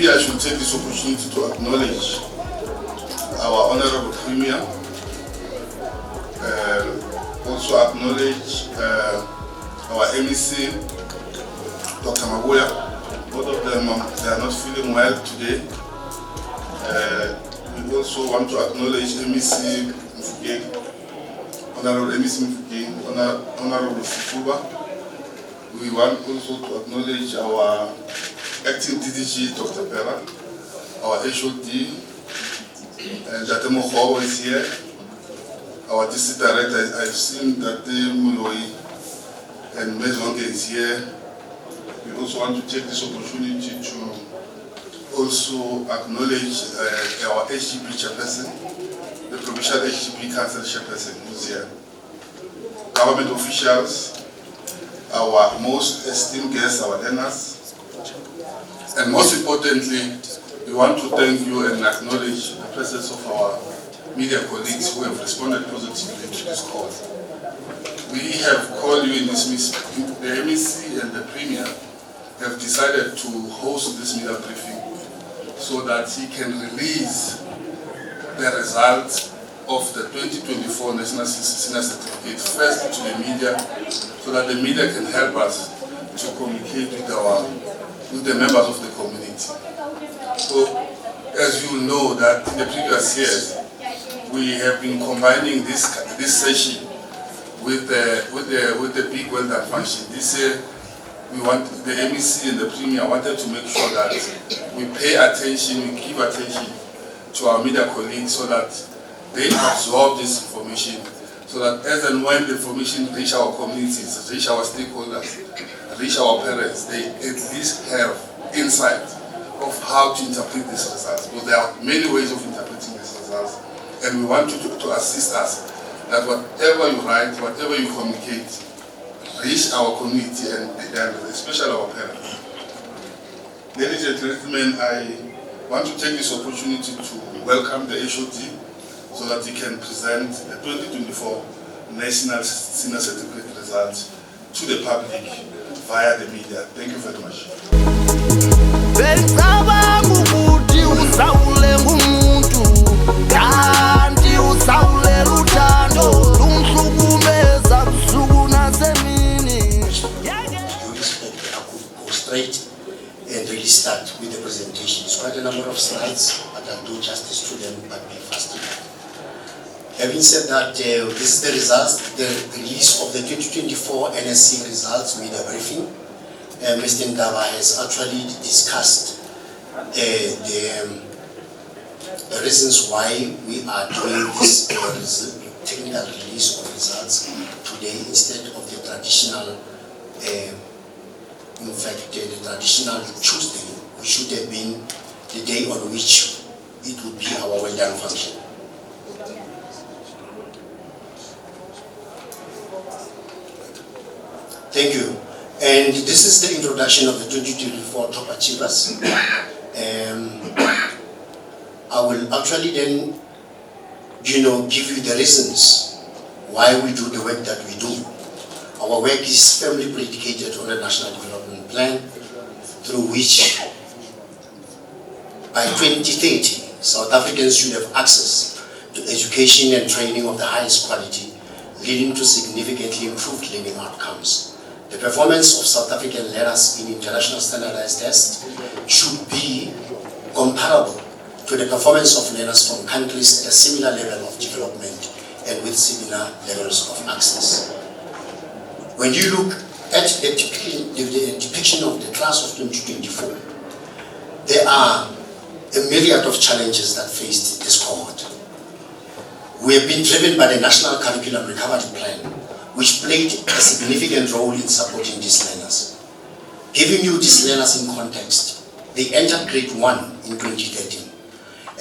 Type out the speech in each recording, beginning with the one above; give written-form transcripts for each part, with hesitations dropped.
maybe I should take this opportunity to acknowledge our Honorable Premier, also acknowledge our MEC, Dr. Mabuya. Both of them they are not feeling well today. We also want to acknowledge MEC Mfugeng, Honorable MEC Mfugeng, Honorable Sifuba. We want also to acknowledge our acting DDG, Dr. Pera, our HOD, Jatemo Khobo is here, our district director. I've seen that Muloi and Mezonge is here. We also want to take this opportunity to also acknowledge our HGP chairperson, the provincial HGP council chairperson who's here, government officials, our most esteemed guests, our learners, and most importantly, we want to thank you and acknowledge the presence of our media colleagues who have responded positively to this call. We have called you in this meeting. The MEC and the Premier have decided to host this media briefing so that he can release the results of the 2024 National Senior Certificate first to the media, so that the media can help us to communicate with the members of the community. So, as you know, that in the previous years we have been combining this session with the big welder function. This year we want the MEC and the Premier wanted to make sure that we pay attention, we give attention to our media colleagues so that they absorb this information, so that as and when the information reach our communities, reach our stakeholders, reach our parents, they at least have insight of how to interpret these results. Because there are many ways of interpreting these results, and we want you to assist us that whatever you write, whatever you communicate, reach our community and especially our parents. Ladies and gentlemen, I want to take this opportunity to welcome the HOD so that he can present the 2024 National Senior Certificate results to the public via the media. Thank you very much. And really start with the presentation. It's quite a number of slides, but I'll do justice to them, but be fast enough. Having said that, this is the results, the release of the 2024 NSC results media briefing. Mr. Ndaba has actually discussed the reasons why we are doing this technical release of results today instead of the traditional in fact, the traditional Tuesday, which should have been the day on which it would be our well done function. Thank you. And this is the introduction of the 2024 top achievers. I will actually then, give you the reasons why we do the work that we do. Our work is firmly predicated on a national development plan through which by 2030 South Africans should have access to education and training of the highest quality, leading to significantly improved learning outcomes. The performance of South African learners in international standardized tests should be comparable to the performance of learners from countries at a similar level of development and with similar levels of access. When you look at the depiction of the class of 2024, there are a myriad of challenges that faced this cohort. We have been driven by the National Curriculum Recovery Plan, which played a significant role in supporting these learners. Giving you these learners in context, they entered grade 1 in 2013,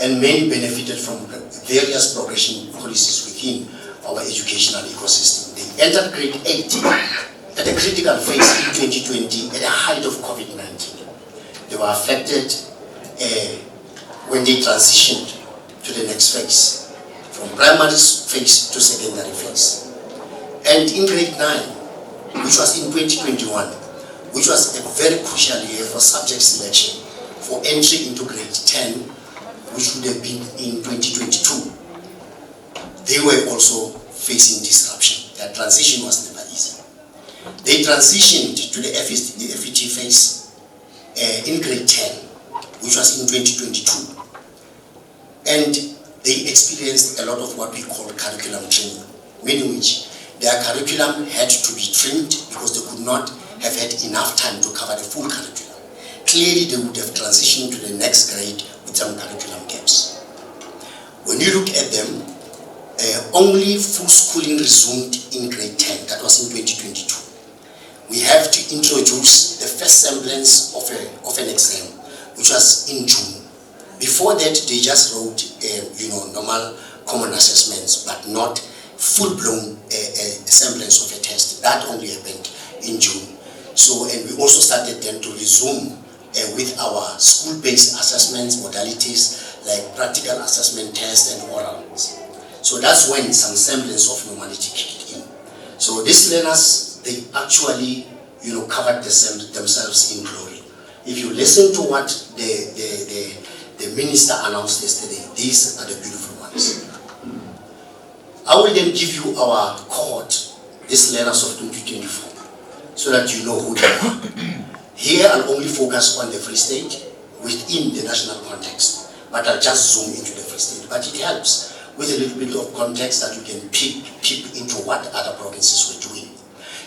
and many benefited from various progression policies within our educational ecosystem. They entered grade 8 at a critical phase in 2020 at the height of COVID-19. They were affected when they transitioned to the next phase, from primary phase to secondary phase. And in grade 9, which was in 2021, which was a very crucial year for subject selection, for entry into grade 10, which would have been in 2022, they were also facing disruption. Their transition was never easy. They transitioned to the FET phase in grade 10, which was in 2022. And they experienced a lot of what we call curriculum training, meaning which their curriculum had to be trimmed because they could not have had enough time to cover the full curriculum. Clearly, they would have transitioned to the next grade with some curriculum gaps. When you look at them, only full schooling resumed in grade 10, that was in 2022. We have to introduce the first semblance of an exam, which was in June. Before that, they just wrote, normal common assessments, but not full-blown semblance of a test. That only happened in June. So, and we also started then to resume with our school-based assessments modalities like practical assessment tests and orals. So that's when some semblance of normality kicked in. So these learners, they actually, covered themselves in glory. If you listen to what the minister announced yesterday, these are the beautiful ones. I will then give you our cohort, these learners of 2024, so that you know who they are. Here I'll only focus on the Free State within the national context, but I'll just zoom into the Free State. But it helps with a little bit of context that you can peep into what other provinces were doing.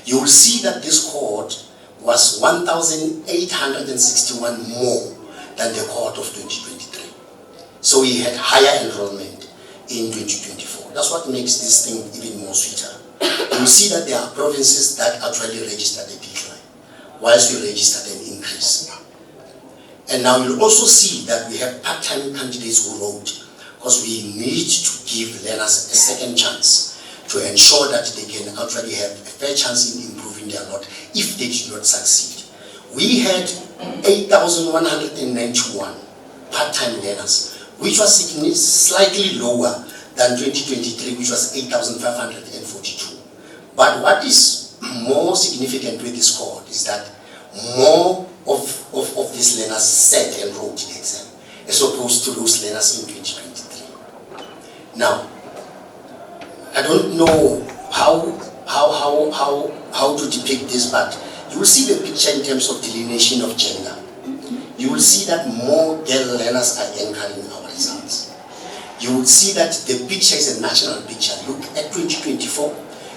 You will see that this cohort was 1,861 more than the cohort of 2023. So we had higher enrollment in 2024. That's what makes this thing even more sweeter. You will see that there are provinces that actually registered a decline, whilst we registered an increase. And now you'll also see that we have part-time candidates who wrote, because we need to give learners a second chance to ensure that they can actually have a fair chance in improving their lot if they did not succeed. We had 8,191 part-time learners, which was slightly lower than 2023, which was 8,542. But what is more significant with this cohort is that more of these learners sat and wrote the exam, as opposed to those learners in 2023. Now, I don't know how to depict this, but you will see the picture in terms of delineation of gender. You will see that more girl learners are anchoring our results. You will see that the picture is a national picture. Look at 2024.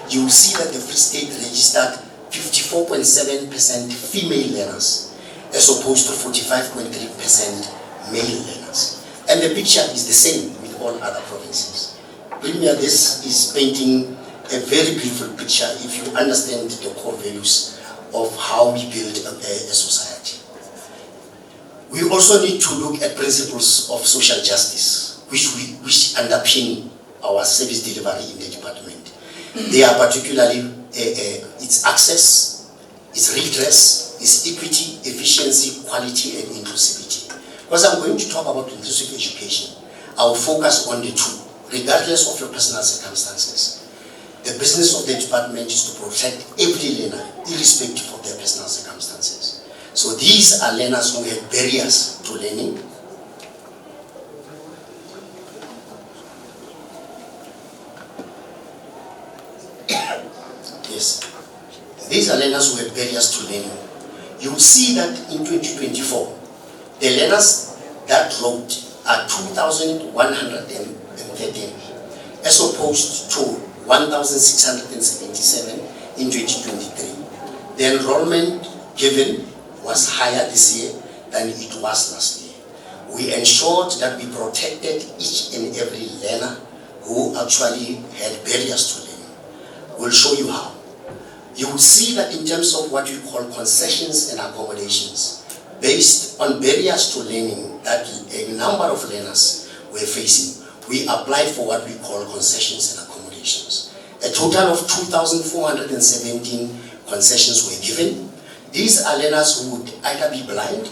You will see that the Free State registered 54.7% female learners, as opposed to 45.3% male learners. And the picture is the same with all other provinces. Premier, this is painting a very beautiful picture if you understand the core values of how we build a society. We also need to look at principles of social justice, which underpin our service delivery in the department. They are particularly its access, its redress, its equity, efficiency, quality, and inclusivity. Because I'm going to talk about inclusive education, I will focus on the two, regardless of your personal circumstances. The business of the department is to protect every learner, irrespective of their personal circumstances. So these are learners who have barriers to learning. Yes. These are learners who have barriers to learning. You will see that in 2024, the learners that wrote are 2,113, as opposed to 1,677 in 2023. The enrollment given was higher this year than it was last year. We ensured that we protected each and every learner who actually had barriers to learning. We'll show you how. You will see that in terms of what we call concessions and accommodations, based on barriers to learning that a number of learners were facing, we applied for what we call concessions and accommodations. A total of 2,417 concessions were given. These are learners who would either be blind,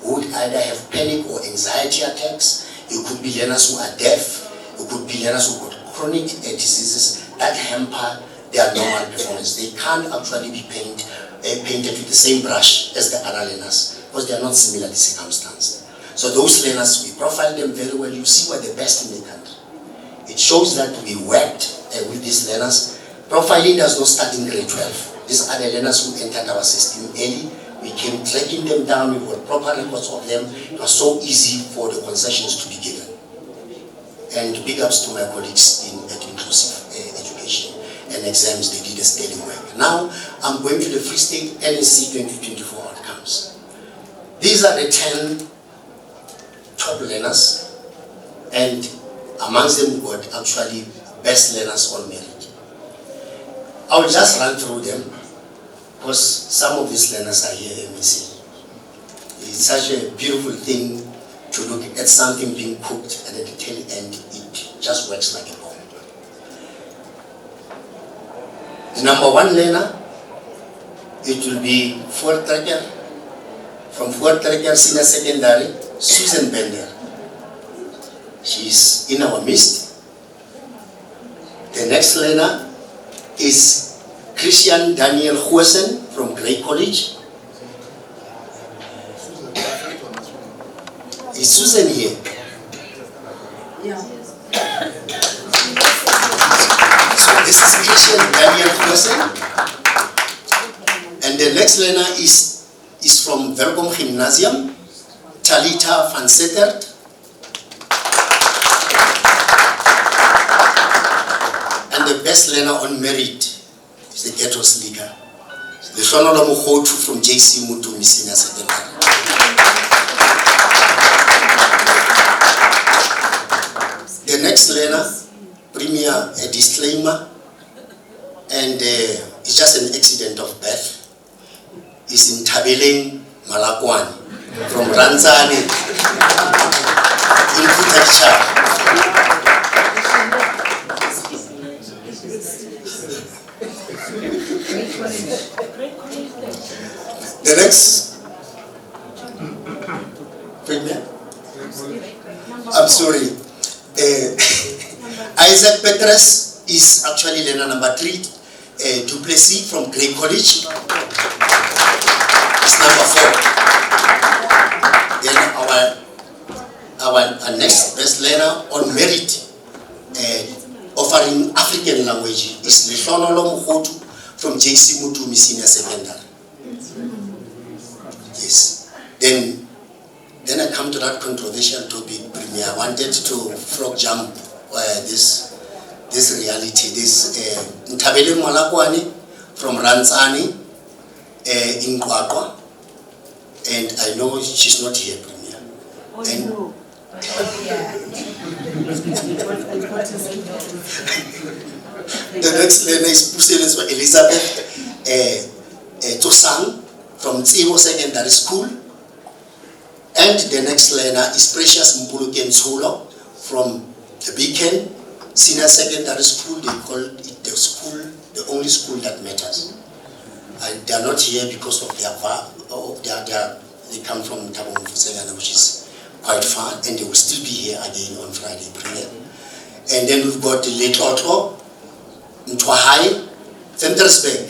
who would either have panic or anxiety attacks. It could be learners who are deaf. It could be learners who got chronic diseases that hamper their normal performance. They can't actually be painted with the same brush as the other learners because they are not similarly circumstanced. So those learners, we profile them very well. You see what the best in the country. It shows that we worked with these learners. Profiling does not start in grade 12. These are the learners who entered our system early. We came tracking them down. We got proper records of them. It was so easy for the concessions to be given. And big ups to my colleagues at Inclusive Education and exams. They did a steady work. Now I'm going to the Free State NSC 2024 outcomes. These are the 10 top learners, and amongst them we got actually best learners on merit. I will just run through them because some of these learners are here missing. It's such a beautiful thing to look at something being cooked, and at the tail end it just works like a bomb. The number 1 learner, it will be Fort Trekker, from Fort Trekker Senior Secondary, Susan Bender. She's in our midst. The next learner is Christian Daniel Huesen from Grey College. Is Susan here? Yeah. So this is Christian Daniel Huesen. And the next learner is from Welkom Gymnasium, Talita van Settert. And the best learner on merit is the Ghettos Liga, the Shonolo Mukhotu from JC Mutumi Senior Secondary. The next learner, Premier, a disclaimer, and it's just an accident of birth, is in Tabeleng Malakwani from Ranzani in Prefecture. The next Premier, I'm sorry. Isaac Petrus is actually learner number 3. Duplessis from Grey College is number 4. Then our next best learner on merit, offering African language, is Leshonolo Mukhotu from JC Mutumi Senior Secondary. Yes. Then I come to that controversial topic, Premier. I wanted to frog jump this reality. This Ntabele Malakwani from Ranzani in Kwakwa, and I know she's not here, Premier. Oh, and no. Oh, yeah. The next learner is Elizabeth Tosang from Tsibo Secondary School. And the next learner is Precious Mbuluke Ntsolo from the Beacon Senior Secondary School. They call it the school, the only school that matters. They are not here because of they come from Thabo Mofusengana, which is quite far, and they will still be here again on Friday prayer. And then we've got the late Otto Ntwahai, Ventersburg.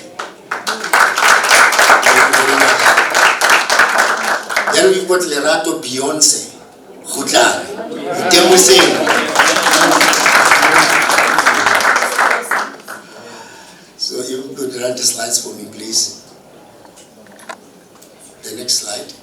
Then we've got Lerato Beyonce, Khudlane, Temuseng. So you could run the slides for me, please. The next slide.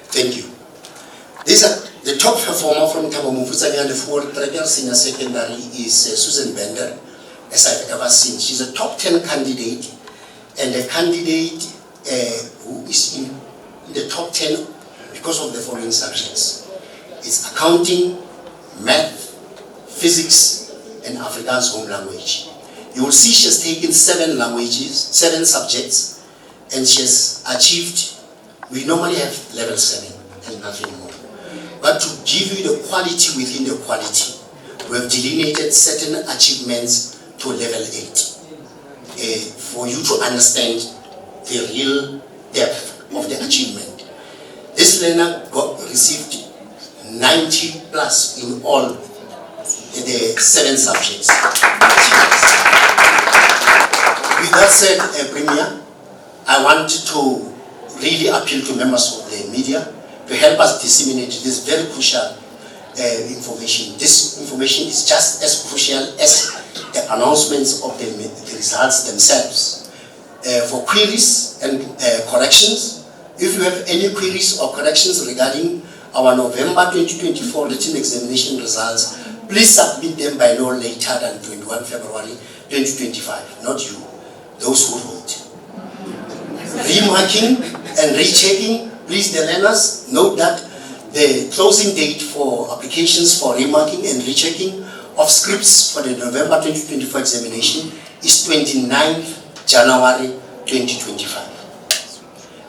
Thank you. These are the top performer from Thabo Mofusengana, the Fort Trekker Senior Secondary is Susan Bender, as I've ever seen. She's a top 10 candidate, and a candidate who is in the top 10 because of the following subjects. It's accounting, math, physics, and Afrikaans home language. You will see she has taken 7 languages, 7 subjects, and she has achieved. We normally have level 7 and nothing more. But to give you the quality within the quality, we have delineated certain achievements to level 8. For you to understand the real depth of the achievement. This learner received 90 plus in all the 7 subjects. With that said, Premier, I want to really appeal to members of the media to help us disseminate this very crucial information. This information is just as crucial as the announcements of the results themselves. For queries and corrections, if you have any queries or corrections regarding our November 2024 written examination results, please submit them by no later than 21 February 2025, not you, those who wrote. Remarking and rechecking, please the learners note that the closing date for applications for remarking and rechecking of scripts for the November 2024 examination is 29th January 2025.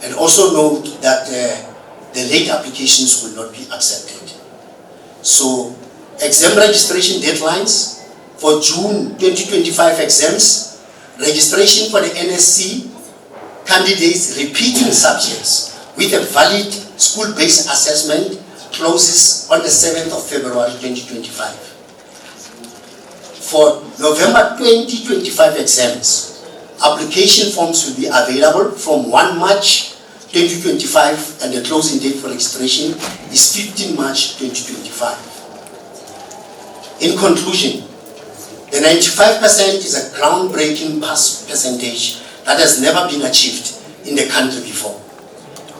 And also note that the late applications will not be accepted. So, exam registration deadlines for June 2025 exams, registration for the NSC candidates repeating subjects with a valid school-based assessment closes on the 7th of February 2025. For November 2025 exams, application forms will be available from 1 March 2025 and the closing date for registration is 15 March 2025. In conclusion, the 95% is a groundbreaking pass percentage that has never been achieved in the country before.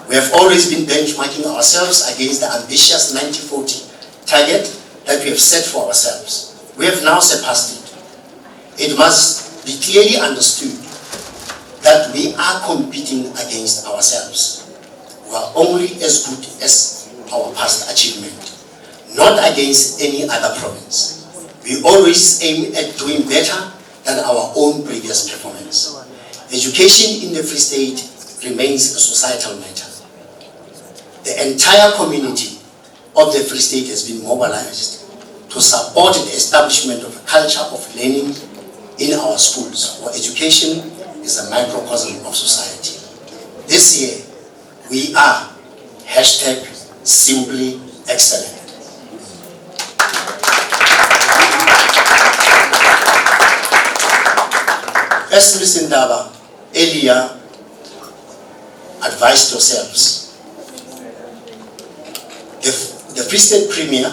We have always been benchmarking ourselves against the ambitious 90-40 target that we have set for ourselves. We have now surpassed it. It must be clearly understood that we are competing against ourselves. We are only as good as our past achievement, not against any other province. We always aim at doing better than our own previous performance. Education in the Free State remains a societal matter. The entire community of the Free State has been mobilized to support the establishment of a culture of learning in our schools, where education is a microcosm of society. This year, we are #simply excellent. As Ms. Ndaba earlier advised yourselves, the Free State Premier,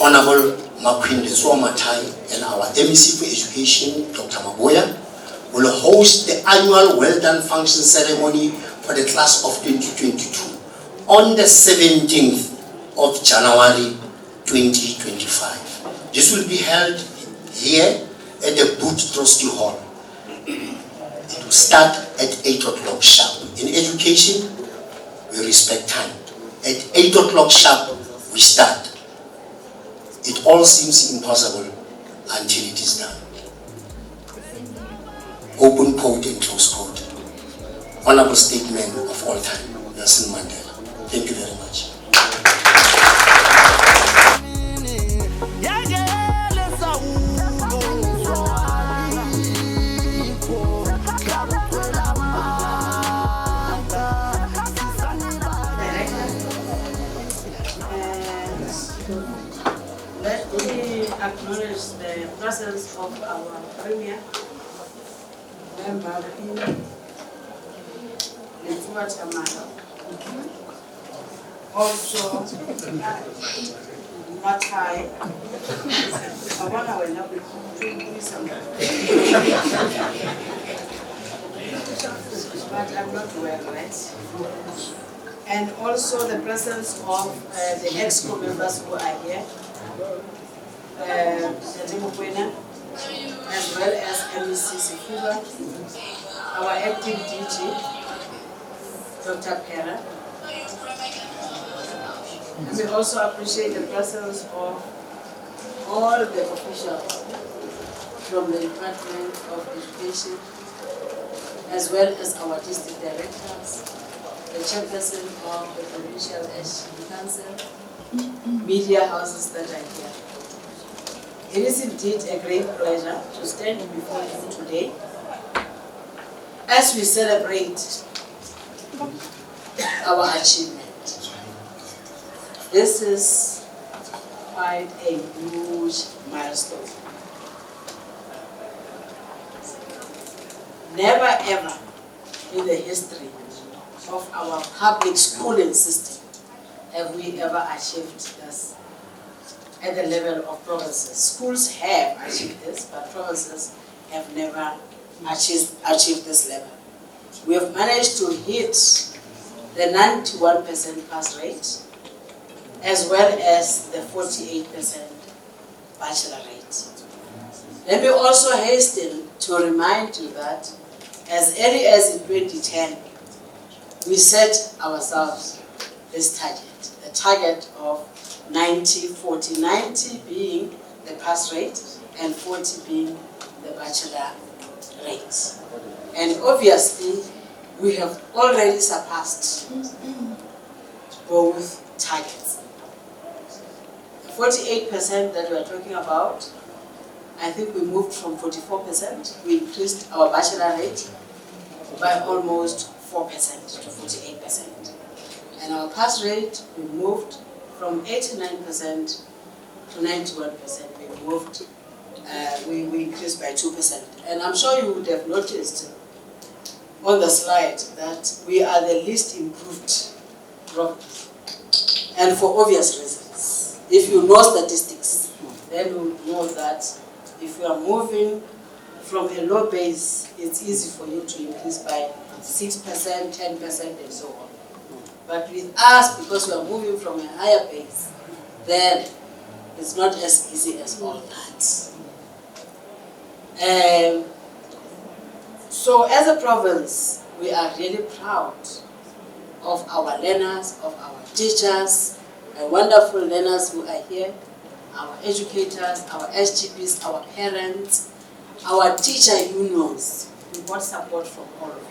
Honorable Makwinde Matai, and our MEC for Education, Dr. Maboya, will host the annual Well Done Function ceremony for the class of 2022 on the 17th of January 2025. This will be held here at the Booth Trustee Hall. It will start at 8 o'clock sharp. In education, we respect time. At 8 o'clock sharp, we start. It all seems impossible until it is done. Open quote and close quote. Honorable statement of all time, Nelson Mandela. Thank you very much. Let me acknowledge the presence of our Premier, Member Letua Chamara. Also, Matai. I want to end up with something. But I'm not well, right? And also the presence of the EXCO members who are here, as well as MEC Sifuba, our acting DG, Dr. Pera. And we also appreciate the presence of all the officials from the Department of Education, as well as our district directors, the chairperson of the Provincial Council, media houses that are here. It is indeed a great pleasure to stand before you today as we celebrate our achievement, this is quite a huge milestone. Never ever in the history of our public schooling system have we ever achieved this at the level of provinces. Schools have achieved this, but provinces have never achieved this level. We have managed to hit the 91% pass rate, as well as the 48% bachelor rate. Let me also hasten to remind you that as early as in 2010, we set ourselves this target, the target of 90-40, 90 being the pass rate and 40 being the bachelor rate. And obviously, we have already surpassed both targets. The 48% that we are talking about, I think we moved from 44%. We increased our bachelor rate by almost 4% to 48%. And our pass rate, we moved from 89% to 91%. We increased by 2%. And I'm sure you would have noticed on the slide that we are the least improved province. And for obvious reasons. If you know statistics, then you know that if you are moving from a low base, it's easy for you to increase by 6%, 10%, and so on. But with us, because we are moving from a higher base, then it's not as easy as all that. So as a province, we are really proud of our learners, of our teachers, wonderful learners who are here, our educators, our SGPs, our parents, our teacher unions. We want support from all of you.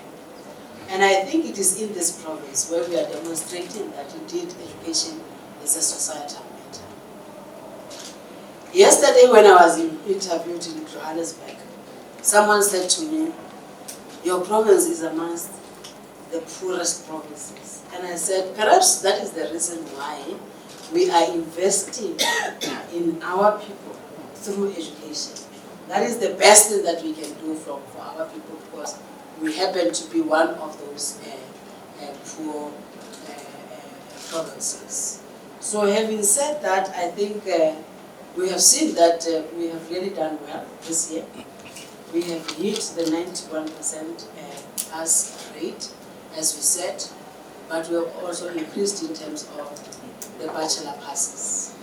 And I think it is in this province where we are demonstrating that indeed education is a societal matter. Yesterday when I was interviewed in Johannesburg, someone said to me, your province is amongst the poorest provinces. And I said, perhaps that is the reason why we are investing in our people through education. That is the best thing that we can do for our people, because we happen to be one of those poor provinces. So having said that, I think we have seen that we have really done well this year. We have hit the 91% pass rate, as we said, but we have also increased in terms of the bachelor passes.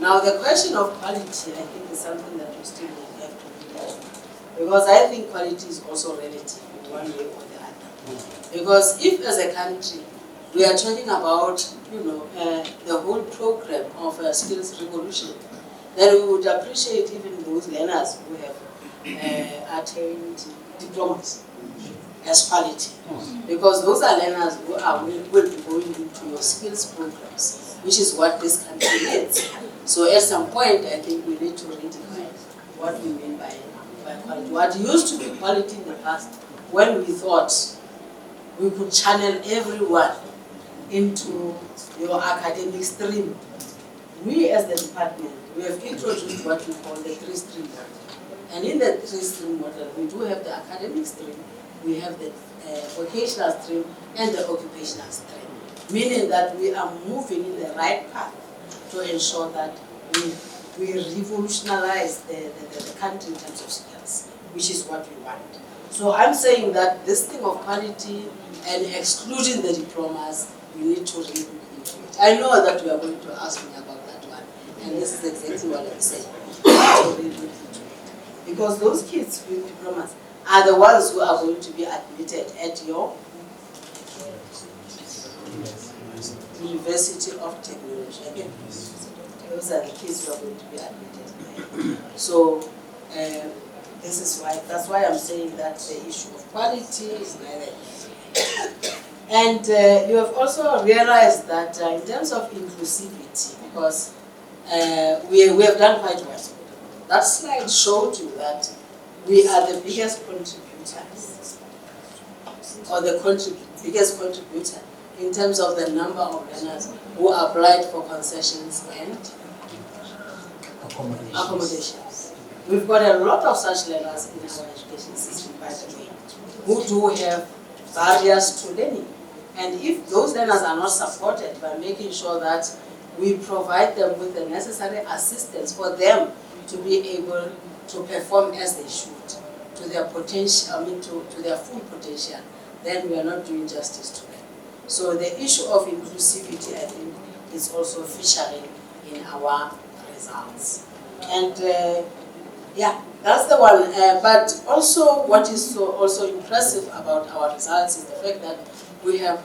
Now the question of quality, I think, is something that we still have to look at, because I think quality is also relative in one way or the other. Because if as a country we are talking about, the whole program of a skills revolution, then we would appreciate even those learners who have attained diplomas as quality, because those are learners who will be going into your skills programs, which is what this country needs. So at some point, I think we need to redefine what we mean by quality. What used to be quality in the past, when we thought we could channel everyone into your academic stream, we as the department, we have introduced what we call the three-stream model. And in the three-stream model, we do have the academic stream, we have the vocational stream, and the occupational stream. Meaning that we are moving in the right path to ensure that we revolutionize the country in terms of skills, which is what we want. So I'm saying that this thing of quality and excluding the diplomas, we need to relook into it. I know that you are going to ask me about that one, and this is exactly what I'm saying. To relook into it. Because those kids with diplomas are the ones who are going to be admitted at your University of Technology. Again, those are the kids who are going to be admitted. So that's why I'm saying that the issue of quality is neither. And you have also realized that in terms of inclusivity, because we have done quite well. That slide showed you that we are the biggest contributors or the biggest contributor in terms of the number of learners who applied for concessions and accommodations. We've got a lot of such learners in our education system, by the way, who do have barriers to learning. And if those learners are not supported by making sure that we provide them with the necessary assistance for them to be able to perform as they should, to their potential, to their full potential, then we are not doing justice to them. So the issue of inclusivity, I think, is also featuring in our results. And yeah, that's the one. But also, what is also impressive about our results is the fact that we have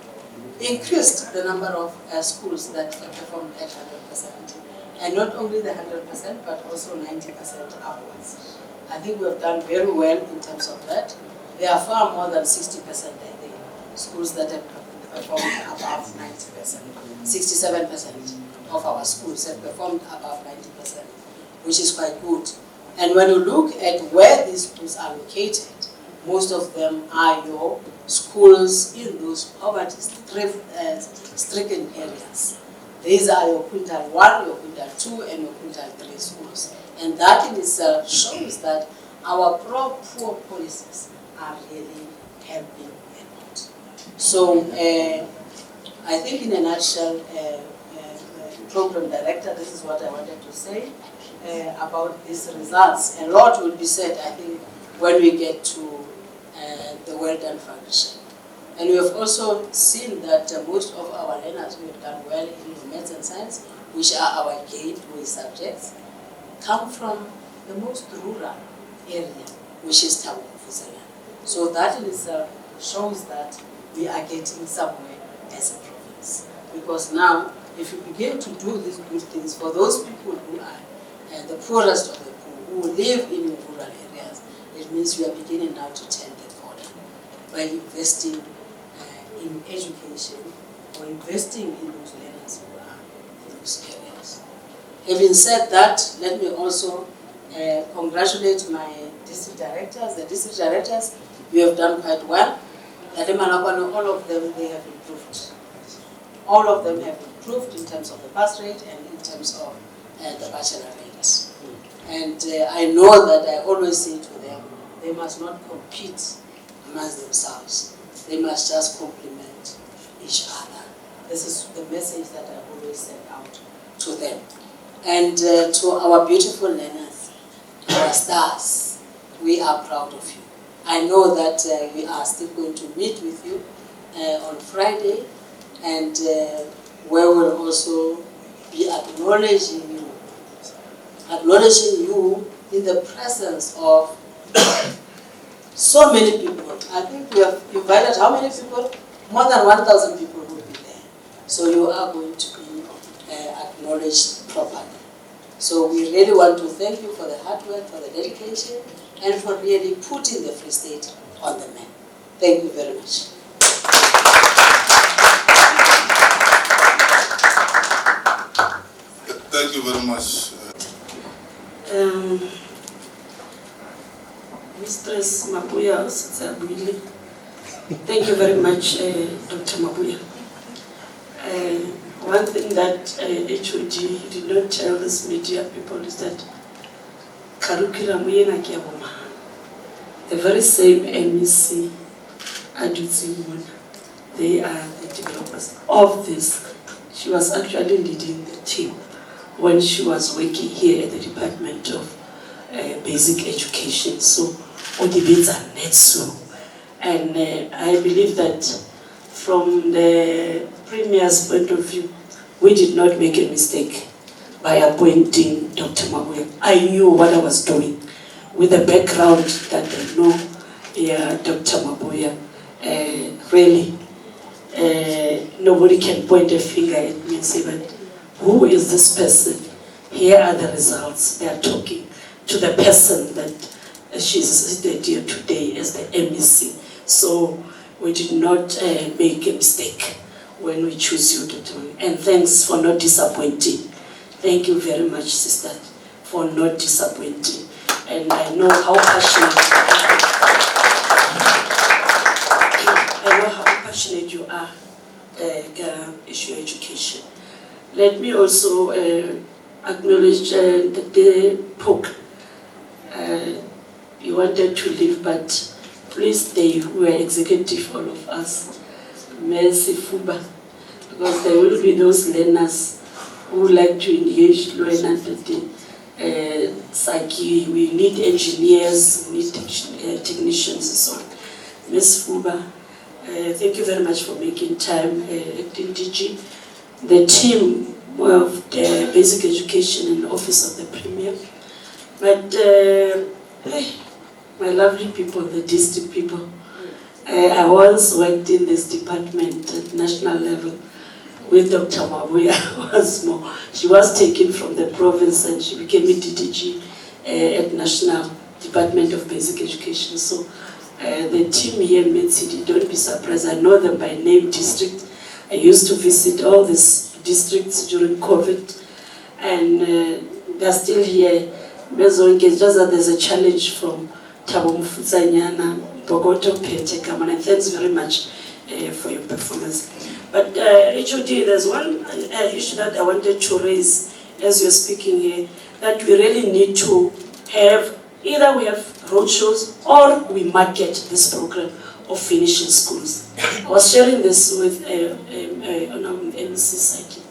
increased the number of schools that have performed at 100%. And not only the 100%, but also 90% upwards. I think we have done very well in terms of that. There are far more than 60%, I think, schools that have performed above 90%. 67% of our schools have performed above 90%, which is quite good. And when you look at where these schools are located, most of them are your schools in those poverty-stricken areas. These are your quintile 1, your quintile 2, and your quintile 3 schools. And that in itself shows that our pro-poor policies are really helping a lot. So I think in a nutshell, Program Director, this is what I wanted to say about these results. A lot will be said, I think, when we get to the well done function. And we have also seen that most of our learners who have done well in maths and science, which are our gateway subjects, come from the most rural area, which is Tabo Fuzelan. So that in itself shows that we are getting somewhere as a province. Because now, if you begin to do these good things for those people who are the poorest of the poor, who live in rural areas, it means we are beginning now to turn the corner by investing in education or investing in those learners who are in those areas. Having said that, let me also congratulate my district directors. The district directors, we have done quite well. All of them, they have improved. All of them have improved in terms of the pass rate and in terms of the bachelor rates. And I know that I always say to them, they must not compete amongst themselves. They must just complement each other. This is the message that I always send out to them. And to our beautiful learners, our stars, we are proud of you. I know that we are still going to meet with you on Friday, and where we'll also be acknowledging you in the presence of so many people. I think we have invited how many people? More than 1,000 people will be there. So you are going to be acknowledged properly. So we really want to thank you for the hard work, for the dedication, and for really putting the Free State on the map. Thank you very much. Thank you very much. Mistress Mabuya Sitsabili. Thank you very much, Dr. Mabuya. One thing that HOD did not tell this media people is that curriculum the very same MEC Adutsi, they are the developers of this. She was actually leading the team when she was working here at the Department of Basic Education. So, and I believe that from the Premier's point of view, we did not make a mistake by appointing Dr. Mabuya. I knew what I was doing with the background that I know. Dr. Mabuya, really, nobody can point a finger at me and say, but who is this person? Here are the results. They are talking to the person that she's seated here today as the MEC. So we did not make a mistake when we choose you, Dr. Mabuya. And thanks for not disappointing. Thank you very much, sister, for not disappointing. And I know how passionate you are. let me also acknowledge that the Pope, he wanted to leave, but please stay. We are executive, all of us. Mercy Fuba, because there will be those learners who like to engage learn under the psyche. We need engineers, we need technicians and so on. Ms. Fuba, thank you very much for making time, acting DG. The team of the Basic Education and Office of the Premier. But my lovely people, the district people, I once worked in this department at national level with Dr. Mabuya once more. She was taken from the province and she became a DDG at National Department of Basic Education. So the team here in Med-City, don't be surprised, I know them by name, district. I used to visit all these districts during COVID, and they're still here. It's just that there's a challenge from Thabo Mfutsanyana, Bogoto, Pentekam, and thanks very much for your performance. But HOD, there's one issue that I wanted to raise as you're speaking here, that we really need to have, either we have roadshows or we market this program of finishing schools. I was sharing this with MEC Psyche.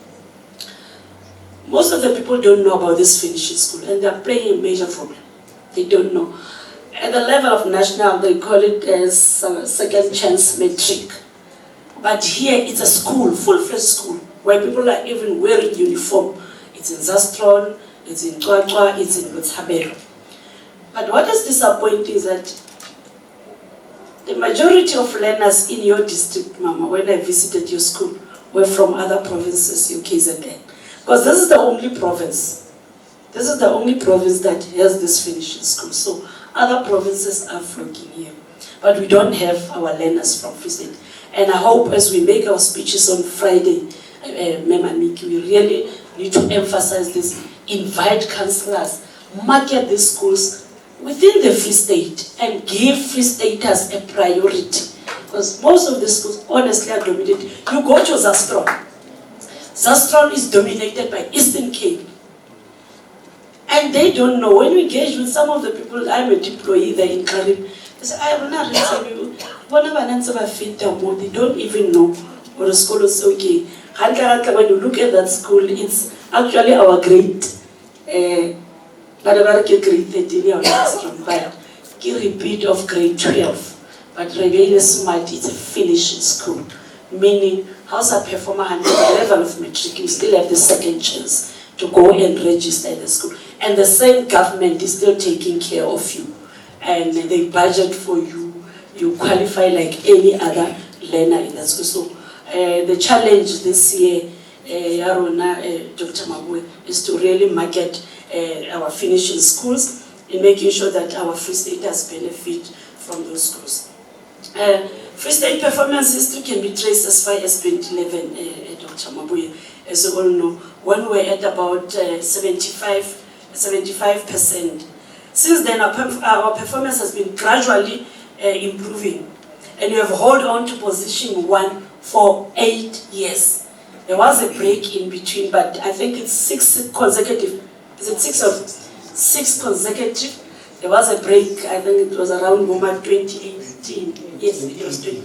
Most of the people don't know about this finishing school, and they're playing a major problem. They don't know. At the level of national, they call it as second chance matric. But here it's a school, full-fledged school, where people are even wearing uniform. It's in Zastron, it's in Twatwa, it's in Botshabelo. But what is disappointing is that the majority of learners in your district, Mama, when I visited your school, were from other provinces, your KZN. Because this is the only province. This is the only province that has this finishing school. So other provinces are flocking here. But we don't have our learners from Free State. And I hope as we make our speeches on Friday, Mema Niki, we really need to emphasize this. Invite councillors, market these schools within the Free State and give Free Staters a priority. Because most of the schools, honestly, are dominated. You go to Zastron. Zastron is dominated by Eastern Cape. And they don't know. When we engage with some of the people, I'm a deployee there in Karib, they say, I will not tell you. They don't even know what a school is okay. When you look at that school, it's actually our grade. Grade 13, but repeat of grade 12. But really smart, it's a finishing school. Meaning, how's a performer at the level of matric, you still have the second chance to go and register at the school. And the same government is still taking care of you. And they budget for you. You qualify like any other learner in that school. So the challenge this year, Dr. Mabue, is to really market our finishing schools and making sure that our Free Staters benefit from those schools. Free State performance history can be traced as far as 2011, Dr. Mabue. As you all know, when we're at about 75%. Since then, our performance has been gradually improving, and we have held on to position 1 for 8 years. There was a break in between, but I think it's 6 consecutive. Is it 6 or 6 consecutive? There was a break. I think it was around 2018. Yes, it was 20.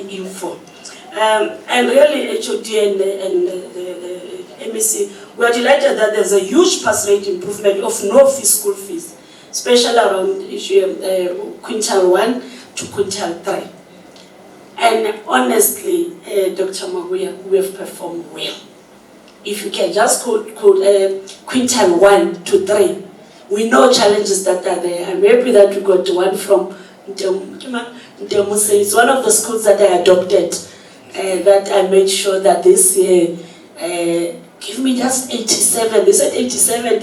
Info. And really, HOD and the MEC, we are delighted that there's a huge pass rate improvement of no fee school fees, especially around quintile 1 to quintile 3. And honestly, Dr. Mabuya, we have performed well. If you can just quote quintile 1 to 3, we know challenges that are there. I'm happy that we got one from Ndemuse. It's one of the schools that I adopted, that I made sure that this year, give me just 87. They said 87,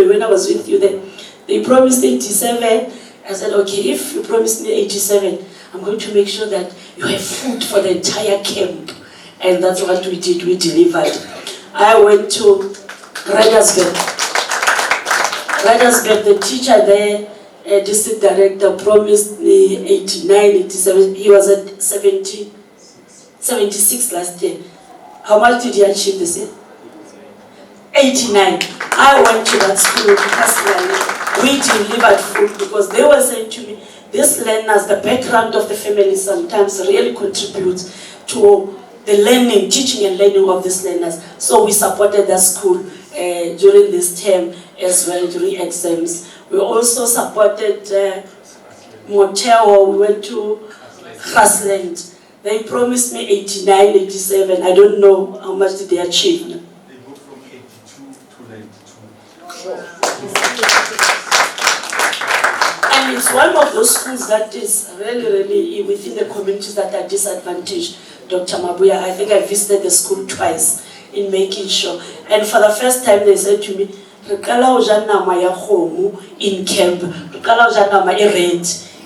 when I was with you then. They promised 87. I said, okay, if you promise me 87, I'm going to make sure that you have food for the entire camp. And that's what we did, we delivered. I went to Ruddersburg. The teacher there, district director, promised me 89, 87. He was at 70. 76 last year. How much did he achieve this year? 89. I went to that school personally. We delivered food because they were saying to me, these learners, the background of the family sometimes really contributes to the learning, teaching and learning of these learners. So we supported that school during this term as well, during exams. We also supported Motel. We went to Grassland. They promised me 89, 87. I don't know how much did they achieve. They moved from 82 to 92. And it's one of those schools that is really within the communities that are disadvantaged. Dr. Mabuya, I think I visited the school twice in making sure. And for the first time they said to me, in camp,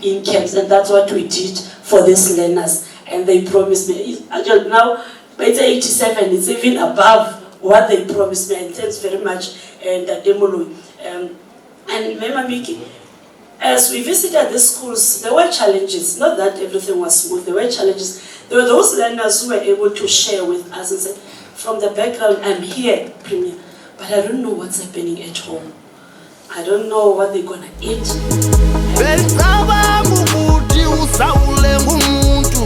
in camps, and that's what we did for these learners. And they promised me, actually now, by 87, it's even above what they promised me, and thanks very much, and Demolo. And Mema Miki, as we visited the schools, there were challenges, not that everything was smooth, there were challenges. There were those learners who were able to share with us and say, from the background, I'm here, Premier, but I don't know what's happening at home. I don't know what they're gonna eat. Benzaba mukuti usaule ngumuntu.